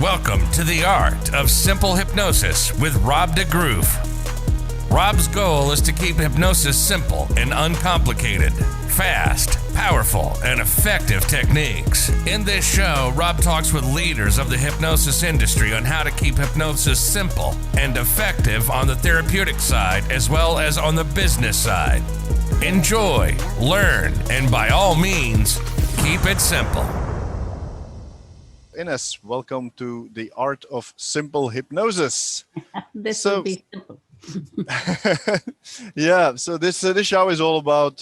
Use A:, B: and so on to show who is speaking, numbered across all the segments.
A: Welcome to the Art of Simple Hypnosis with Rob de Groof. Rob's goal is to keep hypnosis simple and uncomplicated, fast, powerful, and effective techniques. In this show, Rob talks with leaders of the hypnosis industry on how to keep hypnosis simple and effective on the therapeutic side as well as on the business side. Enjoy, learn, and by all means, keep it simple.
B: Ines, welcome to the Art of Simple Hypnosis.
C: This will be simple.
B: Yeah, so this show is all about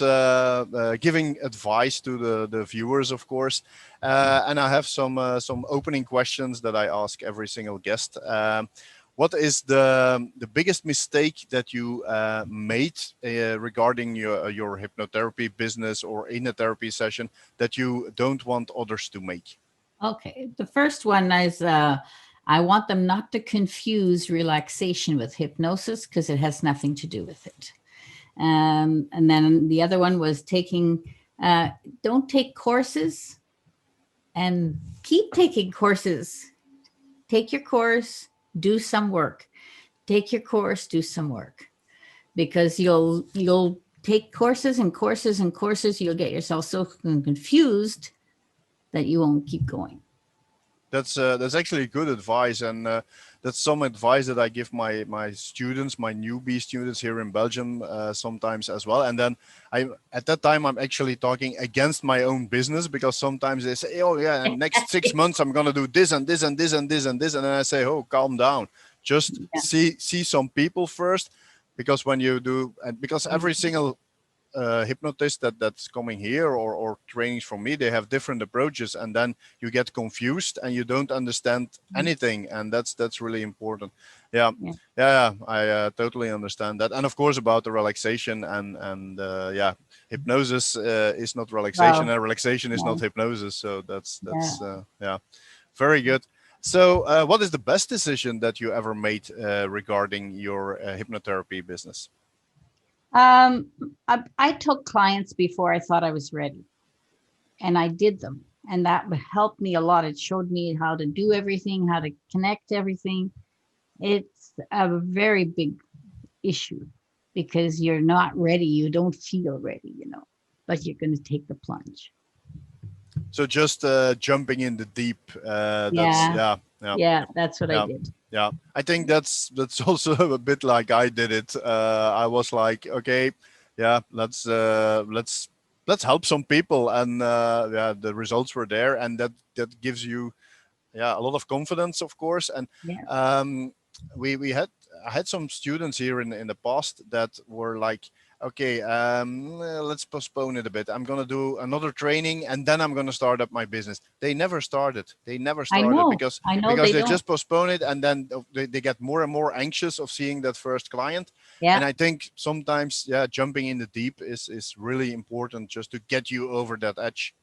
B: giving advice to the viewers, of course. And I have some opening questions that I ask every single guest. What is the biggest mistake that you made regarding your hypnotherapy business or in a therapy session that you don't want others to make?
C: Okay, the first one is I want them not to confuse relaxation with hypnosis because it has nothing to do with it. And then the other one was don't take courses and keep taking courses. Take your course, do some work. Take your course, do some work. Because you'll take courses and courses and courses, you'll get yourself so confused that you won't keep going.
B: That's actually good advice, and that's some advice that I give my students, my newbie students here in Belgium sometimes as well. And then at that time I'm actually talking against my own business, because sometimes they say, oh yeah, next 6 months I'm gonna do this and this and this and this and this, and then I say, oh, calm down, just see some people first, because when you do, and because every single hypnotist that's coming here or trainings from me, they have different approaches, and then you get confused and you don't understand anything, and that's really important. I totally understand that. And of course about the relaxation and hypnosis is not relaxation, and relaxation is not hypnosis, so that's very good. So what is the best decision that you ever made regarding your hypnotherapy business?
C: I took clients before I thought I was ready, and I did them, and that helped me a lot. It showed me how to do everything, how to connect everything. It's a very big issue because you're not ready. You don't feel ready, but you're going to take the plunge.
B: So just jumping in the deep.
C: That's what I did.
B: Yeah, I think that's also a bit like I did it. I was like, okay, let's help some people, and the results were there, and that gives you a lot of confidence, of course. And I had some students here in the past that were like, okay, let's postpone it a bit. I'm gonna do another training, and then I'm gonna start up my business. They never started. Because they just postpone it, and then they get more and more anxious of seeing that first client. Yeah. And I think sometimes, jumping in the deep is really important, just to get you over that edge.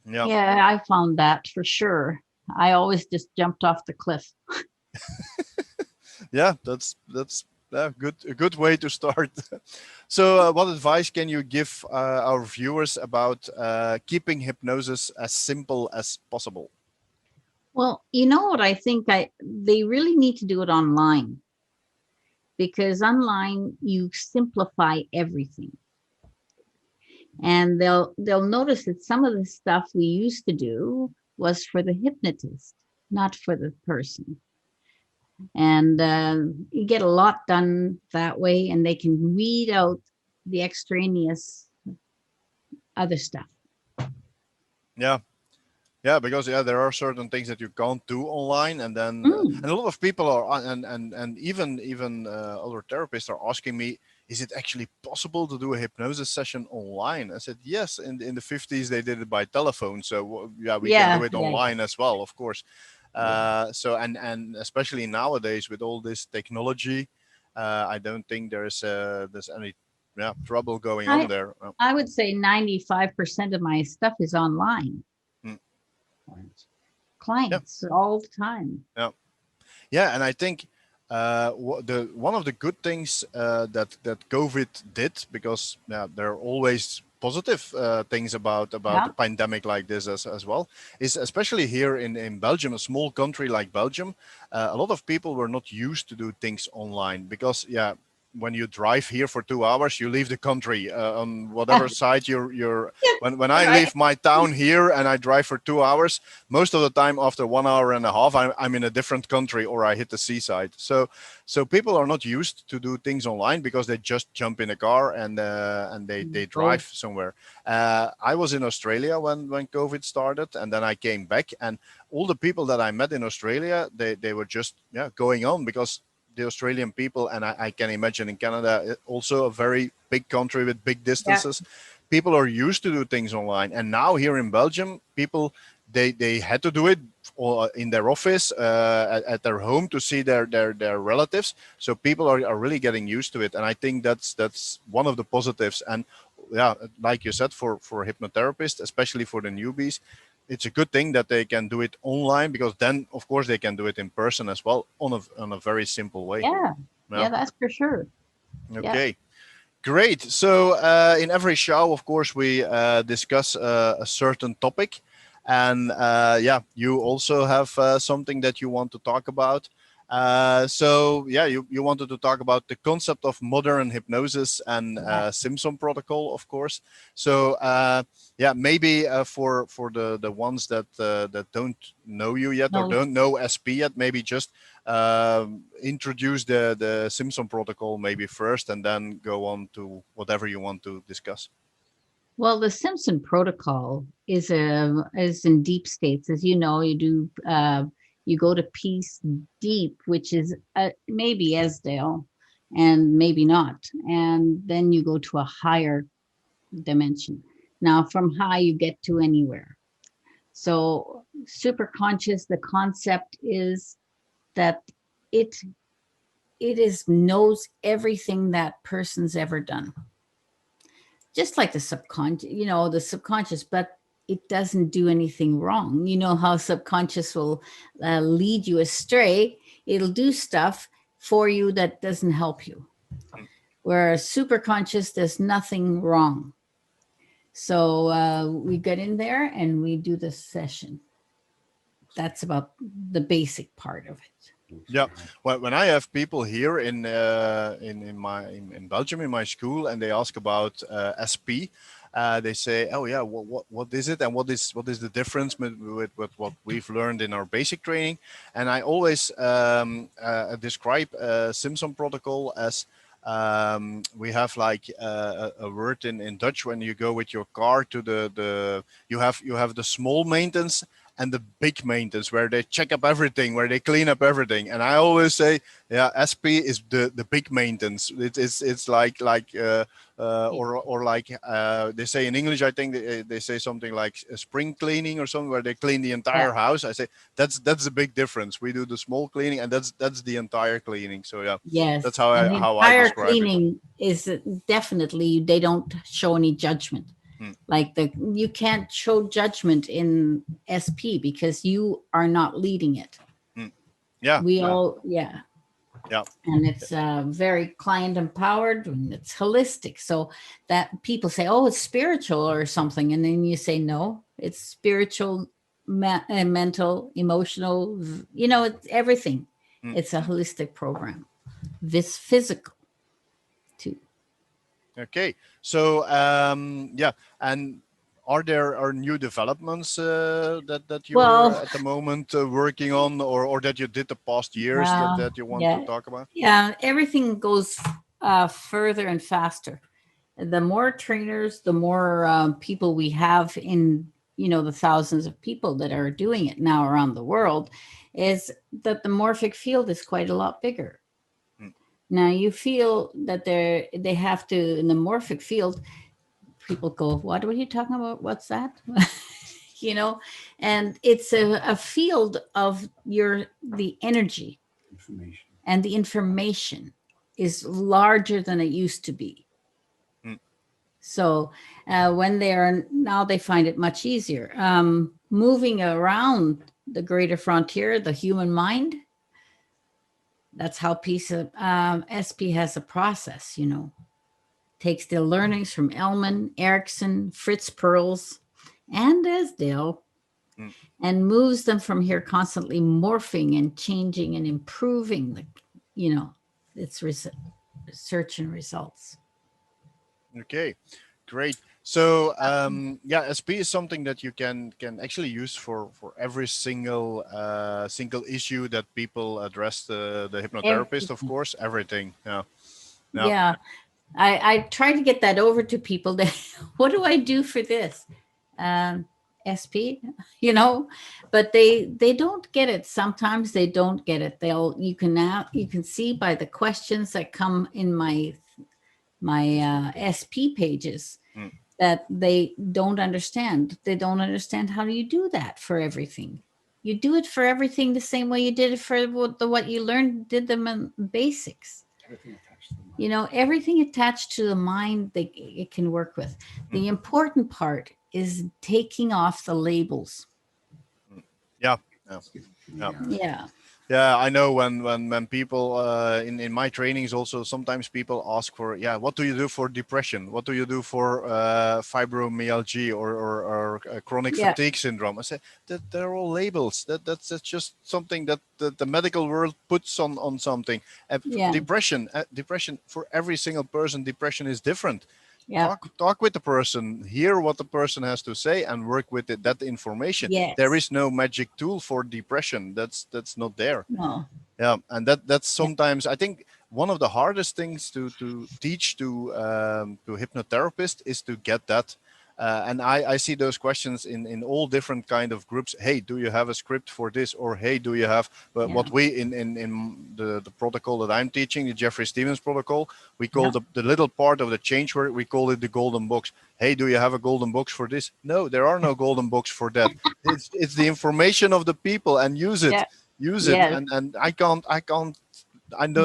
C: Yeah, I found that for sure. I always just jumped off the cliff.
B: Yeah, that's a good way to start. So what advice can you give our viewers about keeping hypnosis as simple as possible?
C: Well, you know what I think, they really need to do it online, because online you simplify everything. And they'll notice that some of the stuff we used to do was for the hypnotist, not for the person. And you get a lot done that way, and they can weed out the extraneous other stuff.
B: Yeah, because there are certain things that you can't do online, and then and a lot of people are, and even other therapists are asking me, is it actually possible to do a hypnosis session online? I said yes. In the 50s they did it by telephone, so we can do it online as well, of course. So and especially nowadays with all this technology, I don't think there's any trouble going on there.
C: I would say 95% of my stuff is online. Clients all the time.
B: Yeah, and I think one of the good things that COVID did, because there are always positive things about
C: Yeah.
B: the pandemic like this as well, is especially here in Belgium, a small country like Belgium, a lot of people were not used to do things online because, yeah, when you drive here for 2 hours, you leave the country on whatever side you're. When I
C: Right.
B: leave my town here and I drive for 2 hours, most of the time after 1 hour and a half, I'm in a different country or I hit the seaside. So people are not used to do things online because they just jump in a car and they drive somewhere. I was in Australia when COVID started, and then I came back, and all the people that I met in Australia, they were just going on because the Australian people, and I can imagine in Canada, also a very big country with big distances. People are used to do things online, and now here in Belgium, people they had to do it in their office, at their home, to see their relatives. So people are really getting used to it, and I think that's one of the positives. And yeah, like you said, for hypnotherapists, especially for the newbies, it's a good thing that they can do it online, because then of course they can do it in person as well on a very simple way.
C: Yeah.
B: Yeah.
C: Yeah, that's for sure. Yeah.
B: Okay. Great. So in every show, of course, we discuss a certain topic, and yeah, you also have something that you want to talk about. So yeah, you wanted to talk about the concept of modern hypnosis and Simpson Protocol, of course. So yeah, maybe for the ones that don't know you yet or
C: No.
B: don't know SP yet, maybe just introduce the Simpson Protocol maybe first, and then go on to whatever you want to discuss.
C: Well, the Simpson Protocol is in deep states, as you know. You go to peace deep, which is maybe Esdale, and maybe not, and then you go to a higher dimension. Now, from high, you get to anywhere. So, super conscious. The concept is that it knows everything that person's ever done, just like the subconscious, but it doesn't do anything wrong. You know how subconscious will lead you astray. It'll do stuff for you that doesn't help you. Whereas superconscious, there's nothing wrong. So we get in there and we do the session. That's about the basic part of it.
B: Yeah. Well, when I have people here in Belgium in my school, and they ask about SP, they say, "Oh yeah, what is it, and what is the difference with what we've learned in our basic training?" And I always describe Simpson Protocol as we have like a word in Dutch. When you go with your car to the you have the small maintenance and the big maintenance, where they check up everything, where they clean up everything. And I always say, yeah, SP is the big maintenance. It's like or like they say in English, I think they say something like a spring cleaning or something, where they clean the entire house. I say that's the big difference. We do the small cleaning, and that's the entire cleaning. So yeah,
C: Yes,
B: that's how
C: and the
B: I
C: entire
B: describe it.
C: cleaning is definitely, they don't show any judgment. Like you can't show judgment in SP because you are not leading it.
B: Yeah,
C: We all, yeah.
B: yeah.
C: And it's very client empowered, and it's holistic. So that people say, oh, it's spiritual or something. And then you say, no, it's spiritual, mental, emotional, it's everything. It's a holistic program. This physical too.
B: Okay, so yeah, and are there new developments that you're
C: Well,
B: at the moment working on, or that you did the past years that you want to talk about?
C: Yeah, everything goes further and faster. The more trainers, the more people we have in, the thousands of people that are doing it now around the world, is that the morphic field is quite a lot bigger. Now you feel that they have to, in the morphic field, people go, what are you talking about? What's that? And it's a field of the energy.
D: Information.
C: And the information is larger than it used to be. So when they find it much easier. Moving around the greater frontier, the human mind, that's how SP has a process, takes the learnings from Elman, Erickson, Fritz Perls, and Esdale, and moves them from here, constantly morphing and changing and improving its research and results.
B: Okay, great. So SP is something that you can actually use for every single issue that people address the hypnotherapist, of course, everything. Yeah.
C: Yeah. I try to get that over to people. What do I do for this? SP, but they don't get it. Sometimes they don't get it. You can see by the questions that come in my SP pages that they don't understand. They don't understand how do you do that for everything. You do it for everything the same way you did it for what you learned, did them in basics. Everything attached to the mind it can work with. The important part is taking off the labels.
B: Yeah. Yeah, I know when people in my trainings also sometimes people ask for what do you do for depression? What do you do for fibromyalgia or chronic fatigue syndrome? I say that they're all labels. That's just something that the medical world puts on something. Depression for every single person. Depression is different.
C: Yeah.
B: Talk with the person, hear what the person has to say, and work with that information.
C: Yes.
B: There is no magic tool for depression. That's not there.
C: No.
B: Yeah, and that's sometimes I think one of the hardest things to teach to hypnotherapists is to get that. And I see those questions in all different kind of groups. Hey, do you have a script for this? Or hey, do you have what we in the protocol that I'm teaching, the Jeffrey Stevens protocol, we call the little part of the change word, we call it the golden box. Hey, do you have a golden box for this? No, there are no golden box for that. It's the information of the people, and use it. Use it. And I don't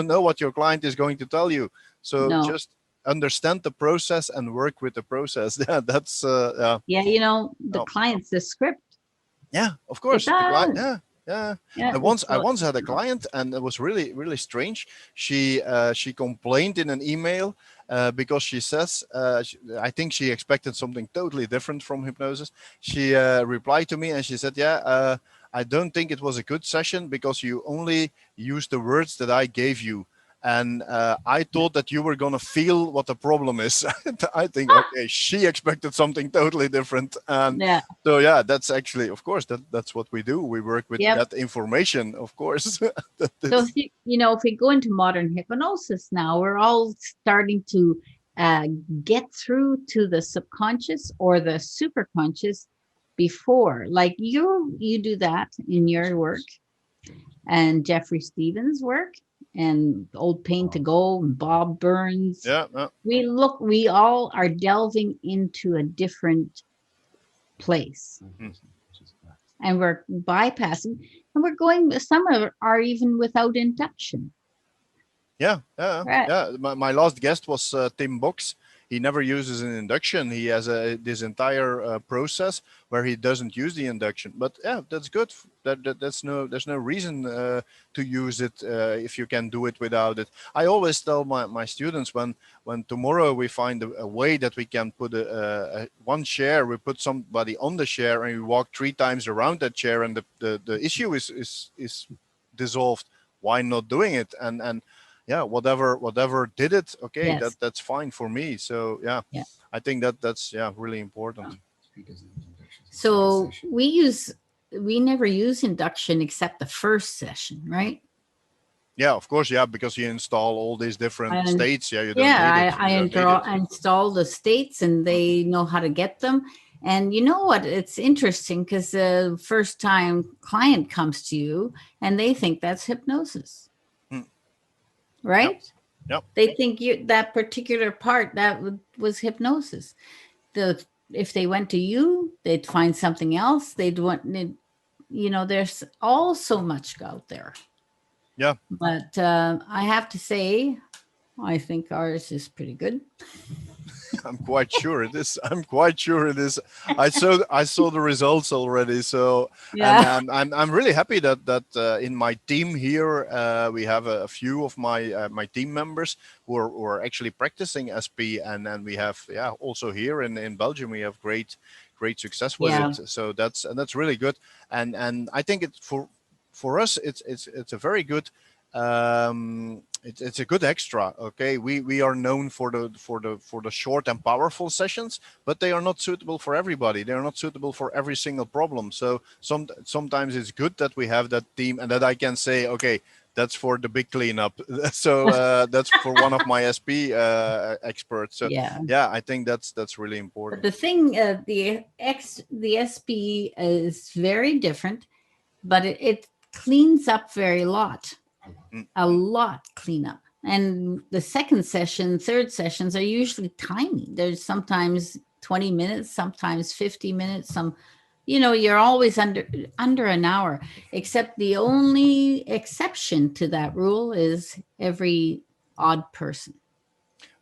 B: know what your client is going to tell you. So just understand the process and work with the process. Yeah, that's
C: the client's the script.
B: Yeah, of course. The client, I once had a client, and it was really strange. She complained in an email because she says I think she expected something totally different from hypnosis. She replied to me and she said, I don't think it was a good session because you only used the words that I gave you. And I thought that you were going to feel what the problem is. I think, okay, she expected something totally different. And so, that's actually, of course, that's what we do. We work with that information, of course.
C: So, if we go into modern hypnosis now, we're all starting to get through to the subconscious or the superconscious before. Like you do that in your work and Jeffrey Stevens' work. And old Pain to Go, and Bob Burns. We all are delving into a different place. And we're bypassing, and we're going, some are even without induction.
B: My last guest was Tim Box. He never uses an induction. He has this entire process where he doesn't use the induction. But that's good. There's no reason to use it if you can do it without it. I always tell my students when tomorrow we find a way that we can put one chair, we put somebody on the chair and we walk 3 times around that chair, and the issue is dissolved. Why not doing it? And whatever did it, okay, that's fine for me. So I think that's really important.
C: So we never use induction except the first session, right?
B: Yeah, of course, because you install all these different states. You don't need it.
C: I install the states, and they know how to get them. And you know what? It's interesting because the first time client comes to you and they think that's hypnosis. Right?
B: Yep.
C: They think that particular part that was hypnosis. If they went to you, they'd find something else. They'd want, there's all so much out there.
B: Yeah.
C: But I have to say, I think ours is pretty good.
B: I'm quite sure it is. I'm quite sure it is. I saw the results already. So, and
C: Yeah.
B: I'm really happy that in my team here we have a few of my team members who are actually practicing SP, and then we have also here in Belgium we have great success with
C: Yeah.
B: it. So that's really good. And I think it's for us it's a very good it's a good extra. Okay, we are known for the short and powerful sessions, but they are not suitable for everybody. They are not suitable for every single problem. So sometimes it's good that we have that team and that I can say, okay, that's for the big cleanup. So that's for one of my SP experts. So
C: Yeah.
B: yeah, I think that's really
C: But
B: important.
C: the thing, the SP is very different, but it cleans up very lot,
B: Mm,
C: a lot cleanup. And the second session, third sessions are usually tiny. There's sometimes 20 minutes, sometimes 50 minutes, you're always under an hour, except the only exception to that rule is every odd person.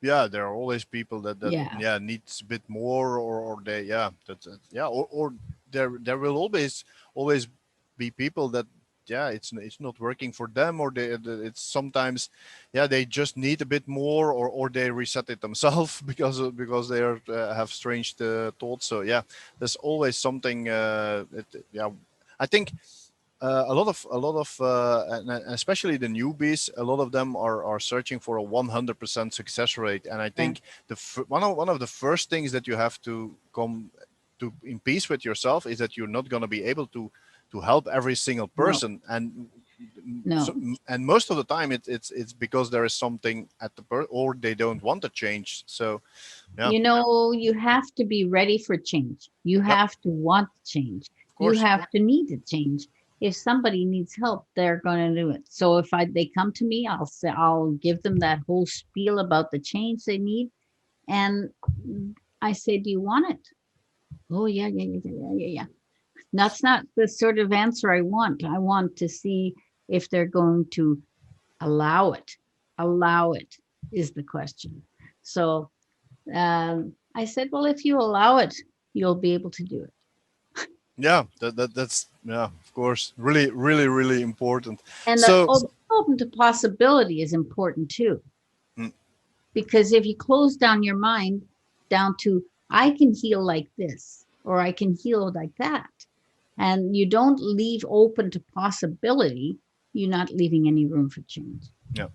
B: yeah, there are always people that
C: Yeah.
B: needs a bit more, or they or there will always be people that it's not working for them, or it's sometimes they just need a bit more, or they reset it themselves because they are have strange thoughts. So there's always something. I think and especially the newbies, a lot of them are searching for a 100% success rate. And I
C: Yeah.
B: think one of the first things that you have to come to in peace with yourself is that you're not going to be able to help every single
C: No,
B: person. And
C: no.
B: and most of the time it's because there is something at or they don't want to change. So yeah,
C: You have to be ready for change. You
B: yep,
C: have to want change.
B: of
C: You
B: course,
C: have to need to change. If somebody needs help, they're going to do it. So if they come to me, I'll give them that whole spiel about the change they need, and I say, "Do you want it?" Oh yeah, yeah, yeah, yeah, yeah, yeah. That's not the sort of answer I want. I want to see if they're going to allow it. Allow it is the question. So I said, well, if you allow it, you'll be able to do it.
B: that's of course, really, really, really important.
C: And the
B: So
C: open to possibility is important too,
B: mm,
C: because if you close down your mind down to, I can heal like this, or I can heal like that, and you don't leave open to possibility, you're not leaving any room for change.
B: yeah.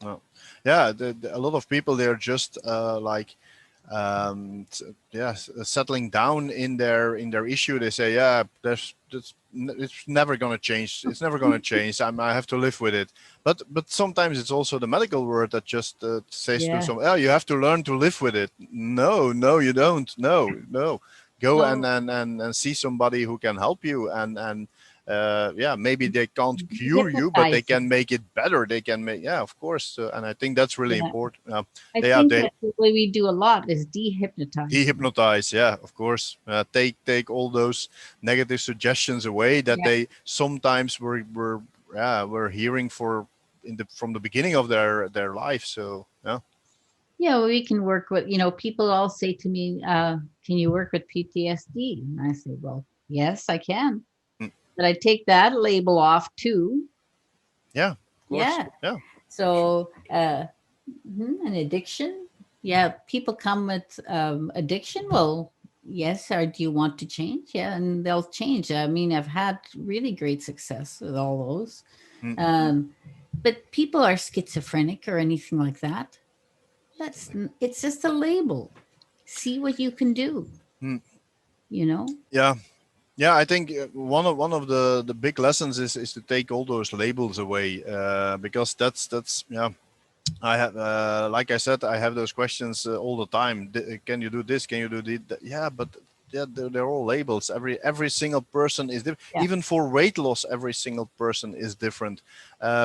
B: Well, yeah, a lot of people, they're just like settling down in their issue. They say, it's never going to change, it's never going to change, I have to live with it. But sometimes it's also the medical word that just says to
C: Yeah.
B: some, you have to learn to live with it. No, you don't. No, go
C: So
B: and see somebody who can help you, and maybe they can't cure you, but they
C: hypnotize
B: can
C: you.
B: make it better. They can make, of course. And I think that's really
C: Yeah.
B: important.
C: I
B: They
C: think that the way we do a lot is dehypnotize them.
B: dehypnotize, of course. Take all those negative suggestions away that
C: Yeah.
B: they sometimes were hearing from the beginning of their life. So
C: Yeah, we can work with, people all say to me, can you work with PTSD? And I say, well, yes, I can.
B: mm,
C: But I take that label off too.
B: of course,
C: Yeah. So, an addiction. Yeah, people come with addiction. Well, yes, or do you want to change? Yeah, and they'll change. I mean, I've had really great success with all those.
B: mm,
C: But people are schizophrenic or anything like that. It's just a label. See what you can do,
B: mm,
C: you know?
B: yeah. I think one of the big lessons is to take all those labels away, because that's I have, like I said, I have those questions all the time. Can you do this? Can you do that? Yeah, but they're all labels. Every single person is different.
C: Yeah.
B: Even for weight loss, every single person is different.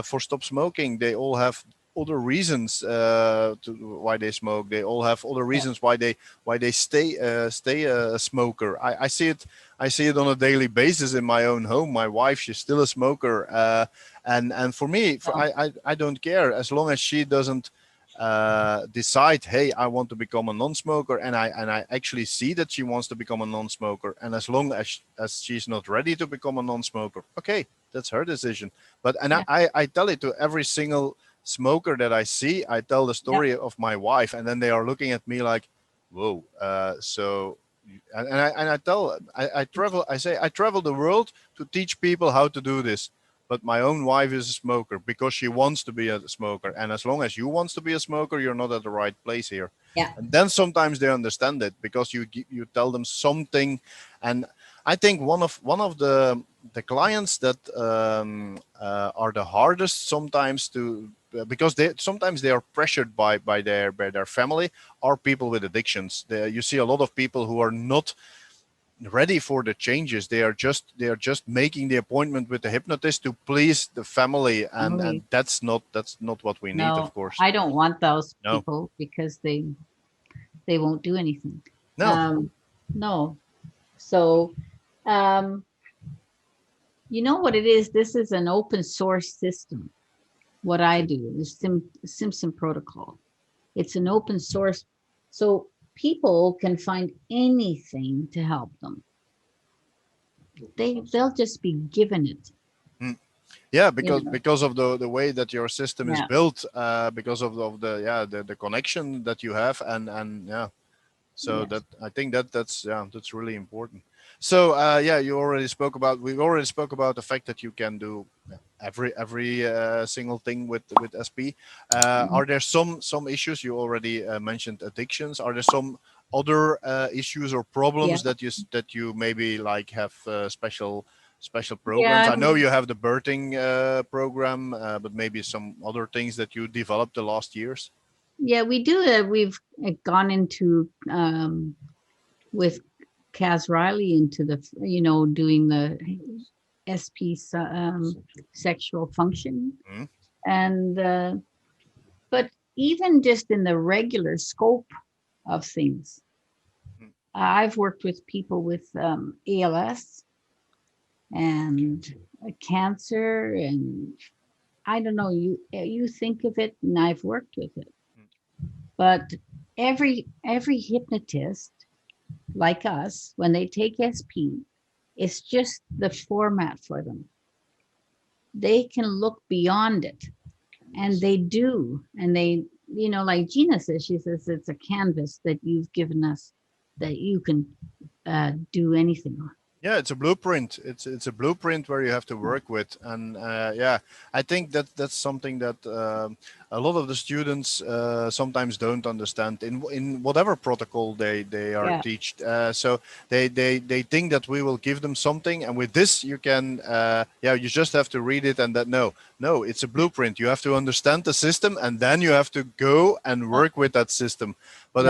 B: For stop smoking, they all have other reasons why they smoke. They all have other
C: Yeah.
B: reasons why they stay a smoker. I see it on a daily basis in my own home. My wife, she's still a smoker, and for me,
C: Oh,
B: I don't care as long as she doesn't decide, hey, I want to become a non-smoker, and I actually see that she wants to become a non-smoker, and as long as she's not ready to become a non-smoker, okay, that's her decision. But
C: Yeah.
B: I tell it to every single smoker that I see. I tell the story of my wife, and then they are looking at me like, whoa. So I travel. I say I travel the world to teach people how to do this. But my own wife is a smoker because she wants to be a smoker. And as long as you wants to be a smoker, you're not at the right place here.
C: Yeah.
B: And then sometimes they understand it because you tell them something. And I think one of the clients that are the hardest sometimes to, because sometimes they are pressured by their family, are people with addictions. You see a lot of people who are not ready for the changes. They are just making the appointment with the hypnotist to please the family, and that's not what we need, of course.
C: I don't want those
B: No.
C: people because they won't do anything.
B: No.
C: No. So you know what it is? This is an open source system. What I do is Simpson Protocol. It's an open source, so people can find anything to help them. They'll just be given it.
B: Yeah, because of the way that your system is built, because of the connection that you have, and yeah. So that I think that's really important. So we've already spoke about the fact that you can do every single thing with SP. Are there some issues? You already mentioned addictions. Are there some other issues or problems that you maybe like have special programs? I know you have the birthing program, but maybe some other things that you developed the last years.
C: Yeah, we do. We've gone into with Kaz Riley into the doing the SP sexual function, and but even just in the regular scope of things, I've worked with people with ALS and cancer, and I don't know. You think of it, and I've worked with it. But every hypnotist like us, when they take SP, it's just the format for them. They can look beyond it, and they do. And they, like Gina says, she says it's a canvas that you've given us that you can do anything on.
B: Yeah, it's a blueprint. It's a blueprint where you have to work with, and I think that's something that a lot of the students sometimes don't understand in whatever protocol they are taught. So they think that we will give them something, and with this you can you just have to read it, and that no, it's a blueprint. You have to understand the system, and then you have to go and work with that system. But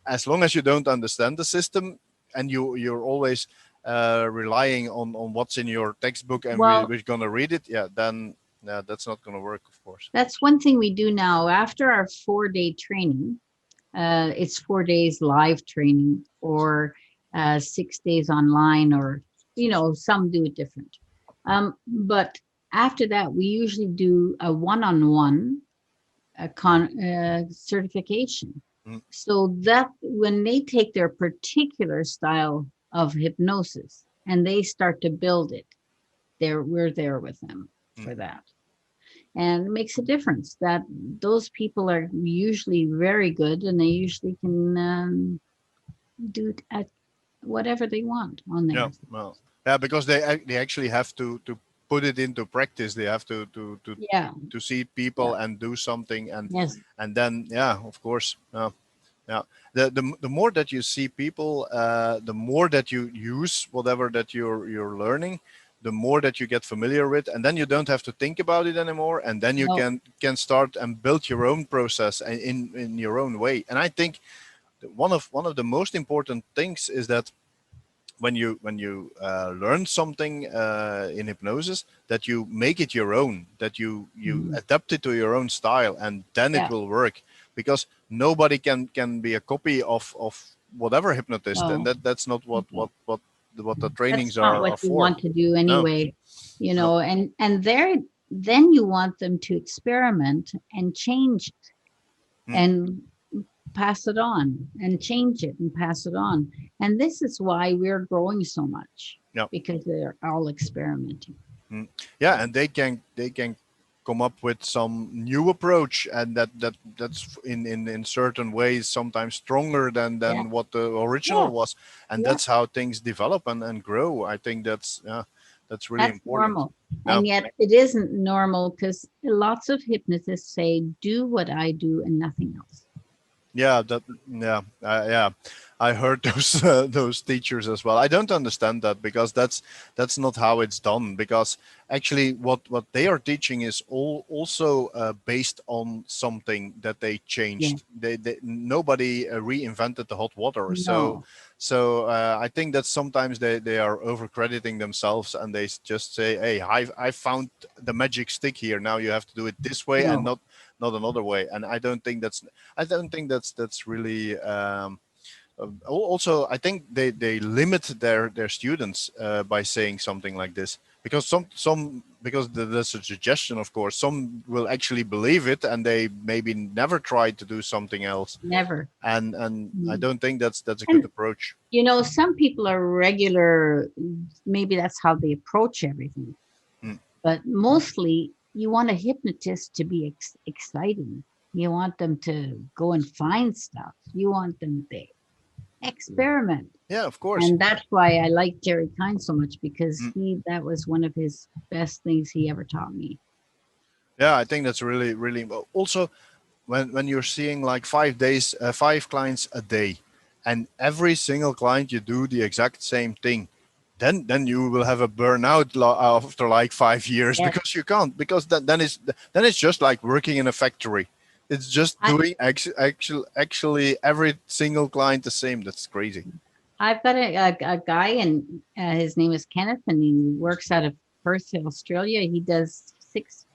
B: as long as you don't understand the system, and you're always relying on what's in your textbook, and we're going to read it, then that's not going to work, of course.
C: That's one thing we do now. After our 4-day training, it's 4 days live training, or 6 days online, or some do it different. But after that, we usually do a one-on-one certification. So that when they take their particular style of hypnosis and they start to build it, we're there with them for that. And it makes a difference that those people are usually very good, and they usually can do at whatever they want on there.
B: Because they actually have to put it into practice. They have to see people and do something, and then of course. The more that you see people, the more that you use whatever that you're learning, the more that you get familiar with, and then you don't have to think about it anymore, and then you can start and build your own process in your own way. And I think one of the most important things is that when you learn something in hypnosis, that you make it your own, that you adapt it to your own style, and then it will work. Because nobody can be a copy of whatever hypnotist, and that's not what the trainings are
C: what
B: for.
C: You want to do anyway, and then you want them to experiment and change it. and pass it on and change it and pass it on. And this is why we're growing so much, because they're all experimenting.
B: Yeah, and they can come up with some new approach, and that's in certain ways sometimes stronger than what the original was, and that's how things develop and grow. I think that's really important.
C: Normal. And yet it isn't normal, because lots of hypnotists say, do what I do and nothing else.
B: I heard those teachers as well. I don't understand that, because that's not how it's done. Because actually, what they are teaching is also based on something that they changed. Nobody reinvented the hot water.
C: No.
B: So I think that sometimes they are overcrediting themselves, and they just say, "Hey, I found the magic stick here. Now you have to do it this way and not another way." And I don't think that's really. Also, I think they limit their students by saying something like this, because because there's a suggestion, of course. Some will actually believe it, and they maybe never try to do something else.
C: Never.
B: And I don't think that's a good approach.
C: You know, some people are regular. Maybe that's how they approach everything. But mostly, you want a hypnotist to be exciting. You want them to go and find stuff. You want them to experiment.
B: Yeah, of course.
C: And that's why I like Jerry Kind so much, because that was one of his best things he ever taught me.
B: Yeah, I think that's really, really. Also, when you're seeing like 5 days, 5 clients a day, and every single client you do the exact same thing, then you will have a burnout after like 5 years, because you can't, because then it's just like working in a factory. It's just doing actually every single client the same. That's crazy.
C: I've got a guy, and his name is Kenneth, and he works out of Perth, Australia. He does 6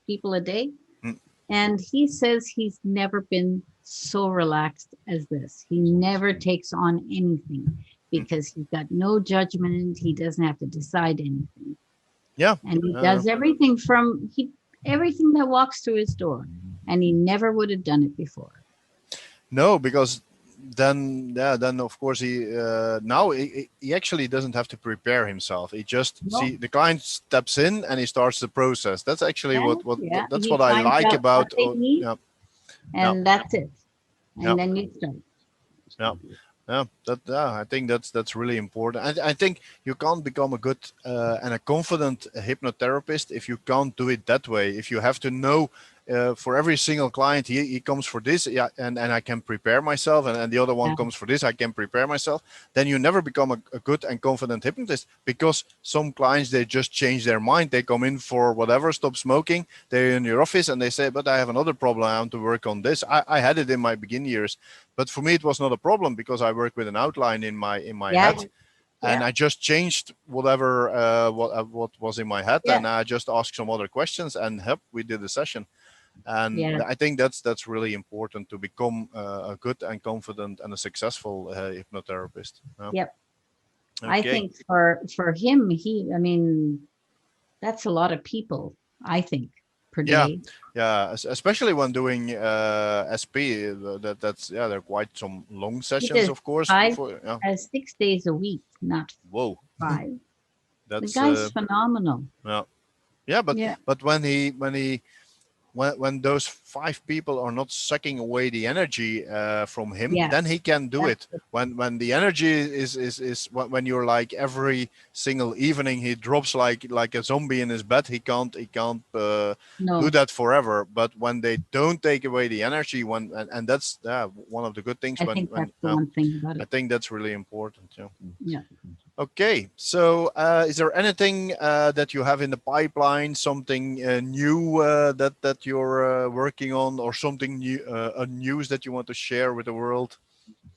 C: people a day. And he says he's never been so relaxed as this. He never takes on anything, because he's got no judgment. He doesn't have to decide anything.
B: Yeah.
C: And he does everything everything that walks through his door. And he never would have done it before.
B: No, because then of course he actually doesn't have to prepare himself. He just the client steps in and he starts the process. That's actually that's what I like about.
C: And that's it. And then you start.
B: I think that's really important. I think you can't become a good and a confident hypnotherapist if you can't do it that way. If you have to know for every single client, he comes for this, and I can prepare myself, and the other one comes for this, I can prepare myself, then you never become a good and confident hypnotist, because some clients, they just change their mind. They come in for whatever, stop smoking, they're in your office, and they say, but I have another problem, I want to work on this. I had it in my beginning years, but for me it was not a problem, because I work with an outline in my head. And I just changed whatever what was in my head, and I just asked some other questions, and we did a session. And I think that's really important to become a good and confident and a successful hypnotherapist.
C: Yep. Okay. I think for him, that's a lot of people, I think, per day.
B: Yeah, especially when doing SP. They're quite some long sessions, of course.
C: 6 days a week, not 5. The guy's phenomenal.
B: But when those 5 people are not sucking away the energy from him, then he can do it. When the energy is when you're like every single evening he drops like a zombie in his bed, he can't do that forever. But when they don't take away the energy, and that's one of the good things.
C: I think that's the one thing about it.
B: I think that's really important. Yeah. Okay, so is there anything that you have in the pipeline, something new that you're working on, or something new, a news that you want to share with the world?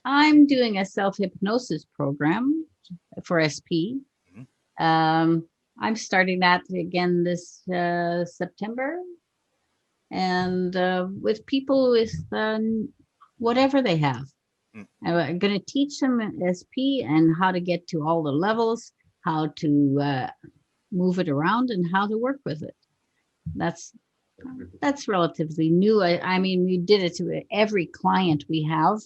C: I'm doing a self-hypnosis program for SP. I'm starting that again this September, and with people with whatever they have. I'm going to teach them SP and how to get to all the levels, how to move it around, and how to work with it. That's That's relatively new. I mean, we did it to every client we have,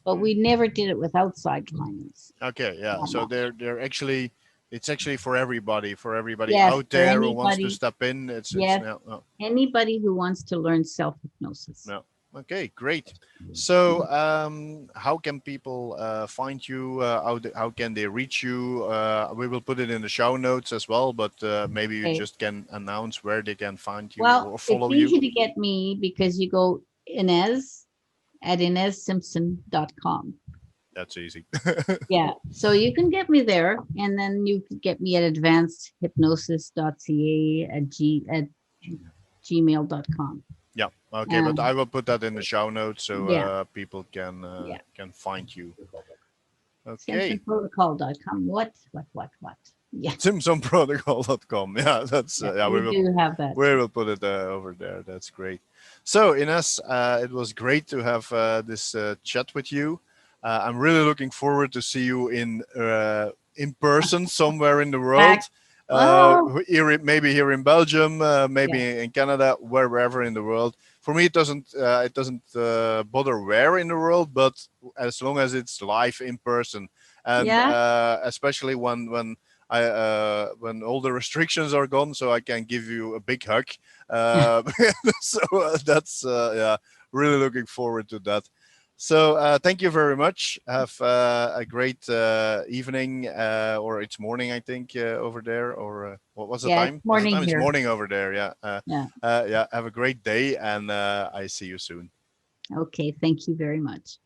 C: but we never did it with outside clients.
B: Okay, yeah.
C: That
B: So
C: much.
B: they're actually, it's actually for everybody
C: Yes,
B: out
C: for
B: there who wants to
C: anybody.
B: step in. It's
C: Yes,
B: no, no,
C: anybody who wants to learn self hypnosis.
B: no. Okay, great. So how can people find you? How can they reach you? We will put it in the show notes as well, but maybe you
C: Okay.
B: just can announce where they can find you
C: Well,
B: or
C: it's
B: follow you.
C: easy to get me because you go Ines at InesSimpson.com.
B: That's easy.
C: Yeah. So you can get me there, and then you can get me at advancedhypnosis.ca at gmail.com.
B: Yeah. Okay, but I will put that in the show notes so
C: Yeah.
B: people
C: Yeah.
B: can find you. Okay.
C: SimpsonProtocol.com. What? Yeah.
B: SimpsonProtocol.com. Yeah, that's
C: Yeah.
B: yeah.
C: We do have that.
B: We will put it over there. That's great. So Ines, it was great to have this chat with you. I'm really looking forward to see you in person somewhere in the world.
C: Back. Oh,
B: Maybe here in Belgium, maybe
C: yeah.
B: in Canada, wherever in the world. For me, it doesn't bother where in the world, but as long as it's live in person, and
C: Yeah.
B: especially when all the restrictions are gone, so I can give you a big hug. Uh, so that's yeah, really looking forward to that. So thank you very much. Have a great evening, or it's morning, I think, over there. Or what was the
C: Yeah. It's
B: time? What's the
C: morning
B: time? It's
C: here.
B: morning over there. Yeah.
C: Yeah.
B: Yeah. Have a great day, and I see you soon.
C: Okay. Thank you very much.